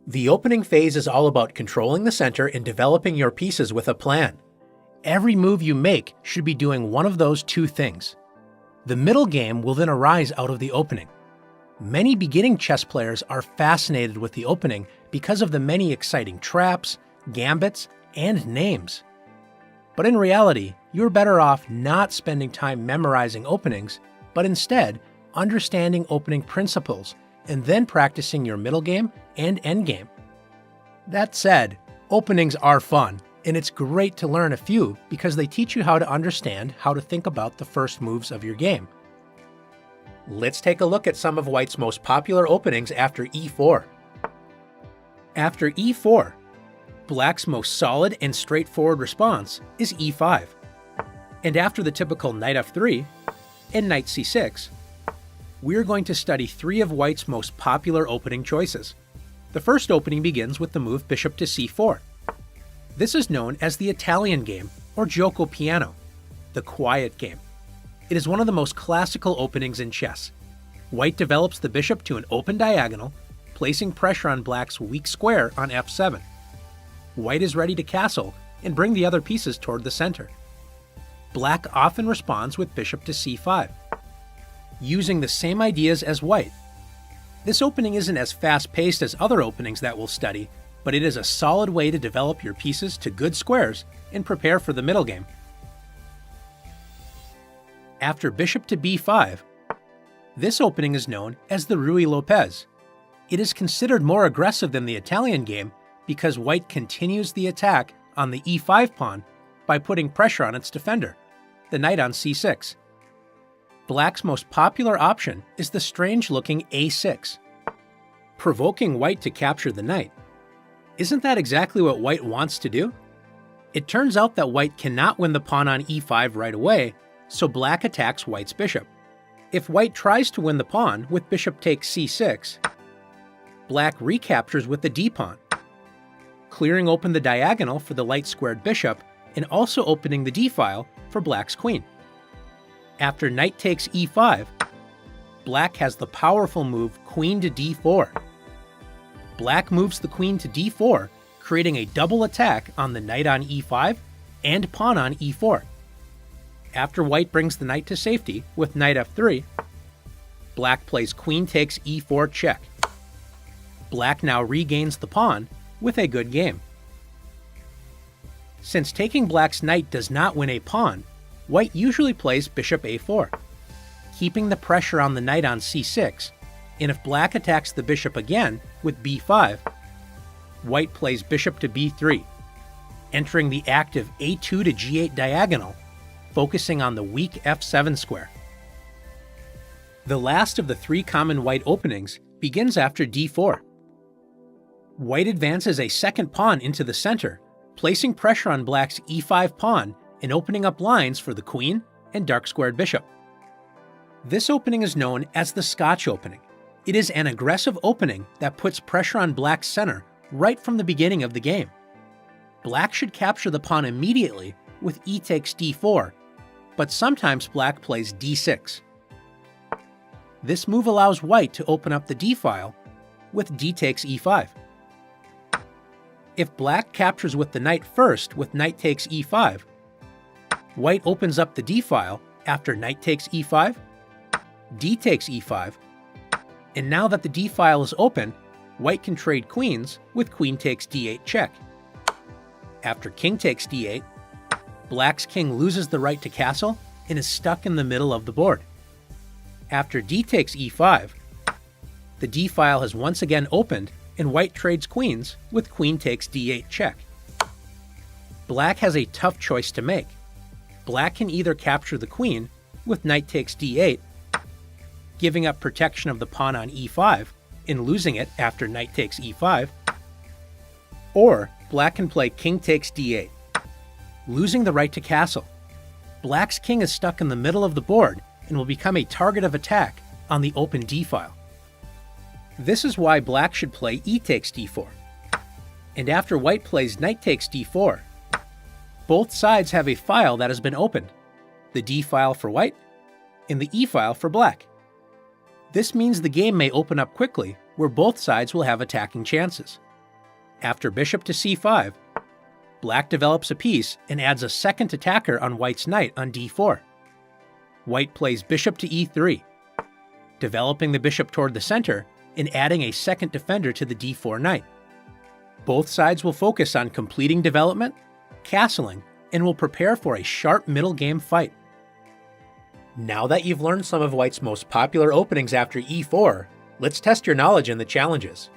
The opening phase is all about controlling the center and developing your pieces with a plan. Every move you make should be doing one of those two things. The middle game will then arise out of the opening. Many beginning chess players are fascinated with the opening because of the many exciting traps, gambits, and names. But in reality, you're better off not spending time memorizing openings, but instead understanding opening principles and then practicing your middle game and end game. That said, openings are fun, and it's great to learn a few because they teach you how to understand how to think about the first moves of your game. Let's take a look at some of White's most popular openings after e4. After e4, Black's most solid and straightforward response is e5. And after the typical knight f3 and knight c6, we're going to study three of White's most popular opening choices. The first opening begins with the move bishop to c4. This is known as the Italian game, or gioco piano, the quiet game. It is one of the most classical openings in chess. White develops the bishop to an open diagonal, placing pressure on Black's weak square on f7. White is ready to castle and bring the other pieces toward the center. Black often responds with bishop to c5, using the same ideas as White. This opening isn't as fast-paced as other openings that we'll study, but it is a solid way to develop your pieces to good squares and prepare for the middle game. After bishop to b5, this opening is known as the Ruy Lopez. It is considered more aggressive than the Italian game because White continues the attack on the e5 pawn by putting pressure on its defender, the knight on c6. Black's most popular option is the strange-looking a6, provoking White to capture the knight. Isn't that exactly what White wants to do? It turns out that White cannot win the pawn on e5 right away, so Black attacks White's bishop. If White tries to win the pawn with bishop takes c6, Black recaptures with the d-pawn, clearing open the diagonal for the light-squared bishop and also opening the d-file for Black's queen. After knight takes e5, Black has the powerful move queen to d4. Black moves the queen to d4, creating a double attack on the knight on e5 and pawn on e4. After White brings the knight to safety with knight f3, Black plays queen takes e4 check. Black now regains the pawn with a good game. Since taking Black's knight does not win a pawn, White usually plays bishop a4, keeping the pressure on the knight on c6, and if Black attacks the bishop again with b5, White plays bishop to b3, entering the active a2 to g8 diagonal, focusing on the weak f7 square. The last of the three common White openings begins after d4. White advances a second pawn into the center, placing pressure on Black's e5 pawn and opening up lines for the queen and dark-squared bishop. This opening is known as the Scotch opening. It is an aggressive opening that puts pressure on Black's center right from the beginning of the game. Black should capture the pawn immediately with e takes d4, but sometimes Black plays d6. This move allows White to open up the d-file with d takes e5. If Black captures with the knight first with knight takes e5, White opens up the d-file after knight takes e5, d takes e5, and now that the d-file is open, White can trade queens with queen takes d8 check. After king takes d8, Black's king loses the right to castle and is stuck in the middle of the board. After d takes e5, the d-file has once again opened and White trades queens with queen takes d8 check. Black has a tough choice to make. Black can either capture the queen with knight takes d8, giving up protection of the pawn on e5 and losing it after knight takes e5, or Black can play king takes d8, losing the right to castle. Black's king is stuck in the middle of the board and will become a target of attack on the open d-file. This is why Black should play e takes d4. And after White plays knight takes d4, both sides have a file that has been opened, the d-file for White and the e-file for Black. This means the game may open up quickly, where both sides will have attacking chances. After bishop to c5, black develops a piece and adds a second attacker on white's knight on d4. White plays bishop to e3, developing the bishop toward the center and adding a second defender to the d4 knight. Both sides will focus on completing development, castling, and will prepare for a sharp middle game fight. Now that you've learned some of white's most popular openings after e4, let's test your knowledge in the challenges.